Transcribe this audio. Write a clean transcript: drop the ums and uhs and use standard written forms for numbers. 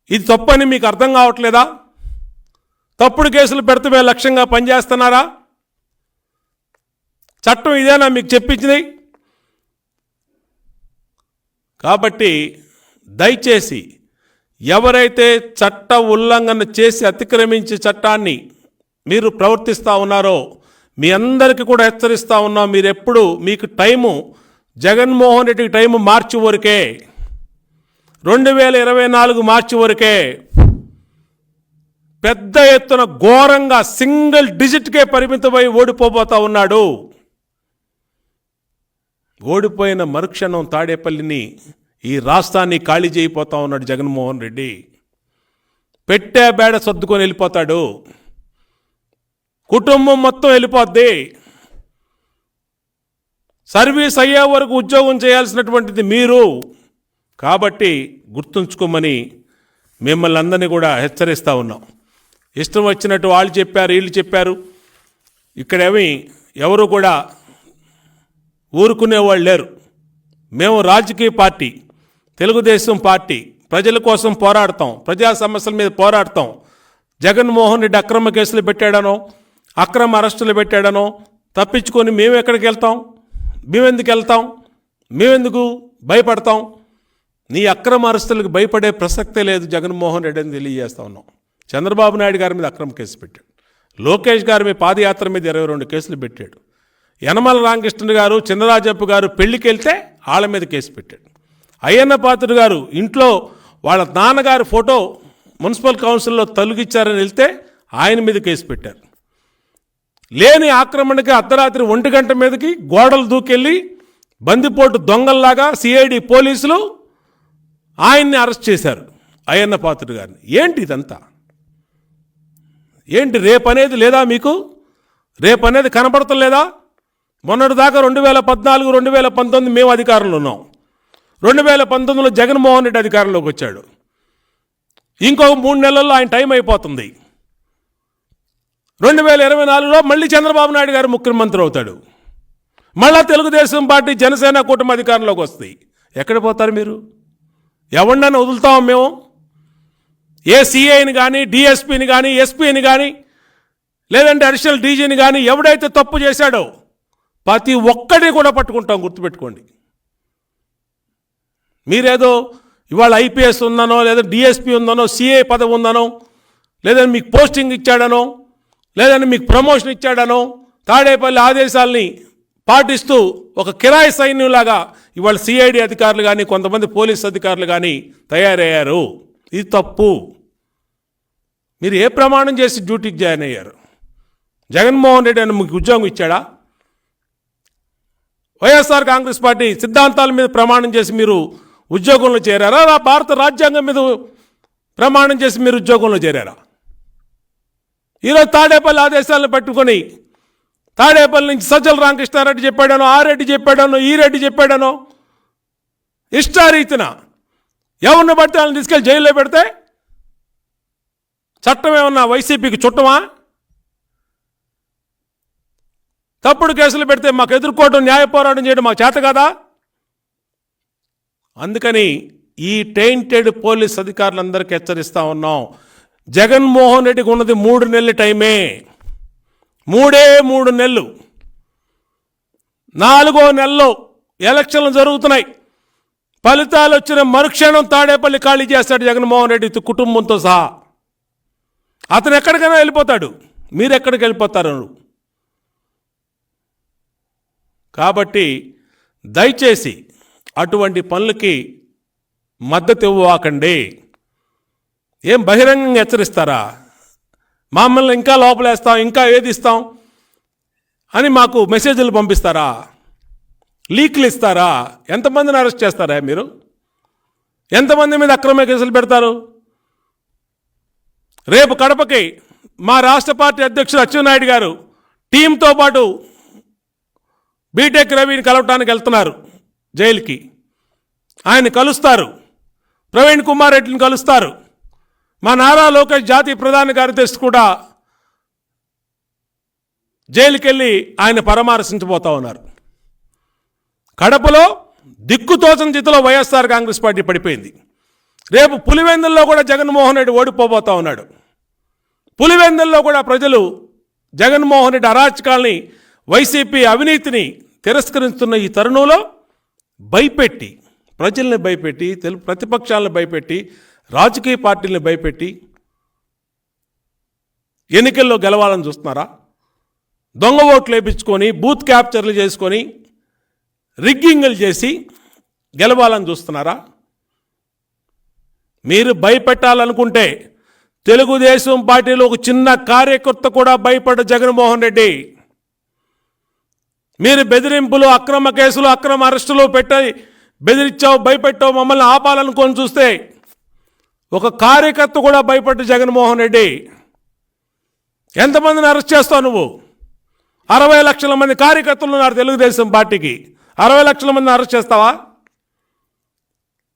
ఇది తప్పని మీకు అర్థం కావట్లేదా? తప్పుడు కేసులు పెడితే లక్ష్యంగా పనిచేస్తున్నారా? చట్టం ఇదేనా మీకు చెప్పించింది? కాబట్టి దయచేసి ఎవరైతే చట్ట ఉల్లంఘన చేసి అతిక్రమించి చట్టాన్ని మీరు ప్రవర్తిస్తూ ఉన్నారో మీ అందరికీ కూడా హెచ్చరిస్తూ ఉన్నాం. మీరు ఎప్పుడు మీకు టైము జగన్మోహన్ రెడ్డికి టైము మార్చి వరకే, 2024 మార్చి వరకే. పెద్ద ఎత్తున ఘోరంగా సింగిల్ డిజిట్కే పరిమితమై ఓడిపోబోతా ఉన్నాడు. ఓడిపోయిన మరుక్షణం తాడేపల్లిని, ఈ రాష్ట్రాన్ని ఖాళీ చేయిపోతా ఉన్నాడు జగన్మోహన్ రెడ్డి. పెట్టే బేడ సర్దుకొని వెళ్ళిపోతాడు. కుటుంబం మొత్తం వెళ్ళిపోద్ది. సర్వీస్ అయ్యే వరకు ఉద్యోగం చేయాల్సినటువంటిది మీరు. కాబట్టి గుర్తుంచుకోమని మిమ్మల్ని అందరినీ కూడా హెచ్చరిస్తూ ఉన్నాం. ఇష్టం వచ్చినట్టు వాళ్ళు చెప్పారు, వీళ్ళు చెప్పారు. ఇక్కడేమి ఎవరు కూడా ఊరుకునేవాళ్ళు లేరు. మేము రాజకీయ పార్టీ, తెలుగుదేశం పార్టీ, ప్రజల కోసం పోరాడతాం, ప్రజా సమస్యల మీద పోరాడతాం. జగన్మోహన్ రెడ్డి అక్రమ కేసులు పెట్టాడనో, అక్రమ అరెస్టులు పెట్టాడనో తప్పించుకొని మేము ఎక్కడికి వెళ్తాం? మేమెందుకు వెళ్తాం? మేమెందుకు భయపడతాం? నీ అక్రమ అరెస్టులకు భయపడే ప్రసక్తే లేదు జగన్మోహన్ రెడ్డి అని తెలియజేస్తా ఉన్నాం. చంద్రబాబు నాయుడు గారి మీద అక్రమ కేసు పెట్టాడు. లోకేష్ గారి మీద పాదయాత్ర మీద 22 కేసులు పెట్టాడు. యనమల రామకృష్ణ గారు, చినరాజప్ప గారు పెళ్లికి వెళ్తే వాళ్ళ మీద కేసు పెట్టాడు. అయ్యన్న పాత్రుడు గారు ఇంట్లో వాళ్ళ నాన్నగారి ఫోటో మున్సిపల్ కౌన్సిల్లో తొలగించారని వెళ్తే ఆయన మీద కేసు పెట్టారు. లేని ఆక్రమణకి అర్ధరాత్రి 1 గంట మీదకి గోడలు దూకెళ్ళి బందిపోటు దొంగల్లాగా సిఐడి పోలీసులు ఆయన్ని అరెస్ట్ చేశారు, అయ్యన్న పాత్రుడు గారిని. ఏంటి ఇదంతా? ఏంటి రేపనేది లేదా మీకు? రేపనేది కనపడతలేదా? మొన్నటిదాకా 2014, 2019 మేము అధికారంలో ఉన్నాం. 2019లో జగన్మోహన్ రెడ్డి అధికారంలోకి వచ్చాడు. ఇంకొక 3 నెలల్లో ఆయన టైం అయిపోతుంది. 2024లో మళ్ళీ చంద్రబాబు నాయుడు గారు ముఖ్యమంత్రి అవుతాడు. మళ్ళా తెలుగుదేశం పార్టీ, జనసేన కూటమి అధికారంలోకి వస్తాయి. ఎక్కడ పోతారు మీరు? ఎవరినైనా వదులుతాం మేము? ఏ సిఐని కానీ, డిఎస్పీని కానీ, ఎస్పీని కానీ, లేదంటే అడిషనల్ డీజీని కానీ ఎవడైతే తప్పు చేశాడో ప్రతి ఒక్కడిని కూడా పట్టుకుంటాం. గుర్తుపెట్టుకోండి. మీరేదో ఇవాళ ఐపీఎస్ ఉందనో, లేదా డిఎస్పీ ఉందనో, సిఐ పదవి ఉందనో, లేదంటే మీకు పోస్టింగ్ ఇచ్చాడనో, లేదంటే మీకు ప్రమోషన్ ఇచ్చాడనో తాడేపల్లి ఆదేశాలని పాటిస్తూ ఒక కిరాయి సైన్యంలాగా ఇవాళ సిఐడి అధికారులు కానీ, కొంతమంది పోలీస్ అధికారులు కానీ తయారయ్యారు. ఇది తప్పు. మీరు ఏ ప్రమాణం చేసి డ్యూటీకి జాయిన్ అయ్యారు? జగన్మోహన్ రెడ్డి అని మీకు ఉద్యోగం ఇచ్చాడా? వైఎస్ఆర్ కాంగ్రెస్ పార్టీ సిద్ధాంతాల మీద ప్రమాణం చేసి మీరు ఉద్యోగంలో చేరారా? భారత రాజ్యాంగం మీద ప్రమాణం చేసి మీరు ఉద్యోగంలో చేరారా? ఈరోజు తాడేపల్లి ఆదేశాలను పట్టుకొని తాడేపల్లి నుంచి సజ్జల రామకృష్ణారెడ్డి చెప్పాడనో, ఆ రెడ్డి చెప్పాడనో, ఈ రెడ్డి చెప్పాడనో ఇష్టారీతిన ఎవరిని పడితే వాళ్ళని తీసుకెళ్ళి జైల్లో పెడితే చట్టం ఏమన్నా వైసీపీకి చుట్టమా? తప్పుడు కేసులు పెడితే మాకు ఎదుర్కోవడం, న్యాయ పోరాటం చేయడం మాకు చేత కదా? అందుకని ఈ టెయింటెడ్ పోలీస్ అధికారులందరికీ హెచ్చరిస్తూ ఉన్నాం. జగన్మోహన్ రెడ్డికి ఉన్నది 3 నెలల టైమే. 3 నెలలు. 4వ నెలలో ఎలక్షన్లు జరుగుతున్నాయి. ఫలితాలు వచ్చిన మరుక్షణం తాడేపల్లి ఖాళీ చేస్తాడు జగన్మోహన్ రెడ్డి కుటుంబంతో సహా. అతను ఎక్కడికైనా వెళ్ళిపోతాడు. మీరు ఎక్కడికి వెళ్ళిపోతారు? కాబట్టి దయచేసి అటువంటి పనులకి మద్దతు ఇవ్వకండి. ఏం బహిరంగంగా హెచ్చరిస్తారా? మమ్మల్ని ఇంకా లోపలేస్తాం, ఇంకా ఏదిస్తాం అని మాకు మెసేజ్లు పంపిస్తారా? లీక్లు ఇస్తారా? ఎంతమందిని అరెస్ట్ చేస్తారా మీరు? ఎంతమంది మీద అక్రమ కేసులు పెడతారు? రేపు కడపకి మా రాష్ట్ర పార్టీ అధ్యక్షుడు అచ్చెన్నాయుడు గారు టీంతో పాటు బీటెక్ రవిని కలవటానికి వెళ్తున్నారు జైలుకి. ఆయన కలుస్తారు. ప్రవీణ్ కుమార్ రెడ్డిని కలుస్తారు. మా నారా లోకేష్ జాతీయ ప్రధాన కార్యదర్శి కూడా జైలుకి వెళ్ళి ఆయన పరామర్శించబోతా ఉన్నారు. కడపలో దిక్కుతోచని స్థితిలో వైఎస్ఆర్ కాంగ్రెస్ పార్టీ పడిపోయింది. రేపు పులివెందుల్లో కూడా జగన్మోహన్ రెడ్డి ఓడిపోబోతా ఉన్నాడు. పులివెందుల్లో కూడా ప్రజలు జగన్మోహన్ రెడ్డి అరాచకాల్ని, వైసీపీ అవినీతిని తిరస్కరిస్తున్న ఈ తరుణంలో భయపెట్టి, ప్రజల్ని భయపెట్టి, ప్రతిపక్షాలను భయపెట్టి, రాజకీయ పార్టీలను భయపెట్టి ఎన్నికల్లో గెలవాలని చూస్తున్నారా? దొంగ ఓట్లు వేయించుకొని, బూత్ క్యాప్చర్లు చేసుకొని, రిగ్గింగ్లు చేసి గెలవాలని చూస్తున్నారా? మీరు భయపెట్టాలనుకుంటే తెలుగుదేశం పార్టీలో ఒక చిన్న కార్యకర్త కూడా భయపడ్డ జగన్మోహన్ రెడ్డి. మీరు బెదిరింపులు, అక్రమ కేసులు, అక్రమ అరెస్టులు పెట్టి బెదిరించావు, భయపెట్టావు, మమ్మల్ని ఆపాలనుకొని చూస్తే ఒక కార్యకర్త కూడా భయపడ్డ జగన్మోహన్ రెడ్డి. ఎంతమందిని అరెస్ట్ చేస్తావు నువ్వు? 60 లక్షల మంది కార్యకర్తలు ఉన్నారు తెలుగుదేశం పార్టీకి. 60 లక్షల మందిని అరెస్ట్ చేస్తావా?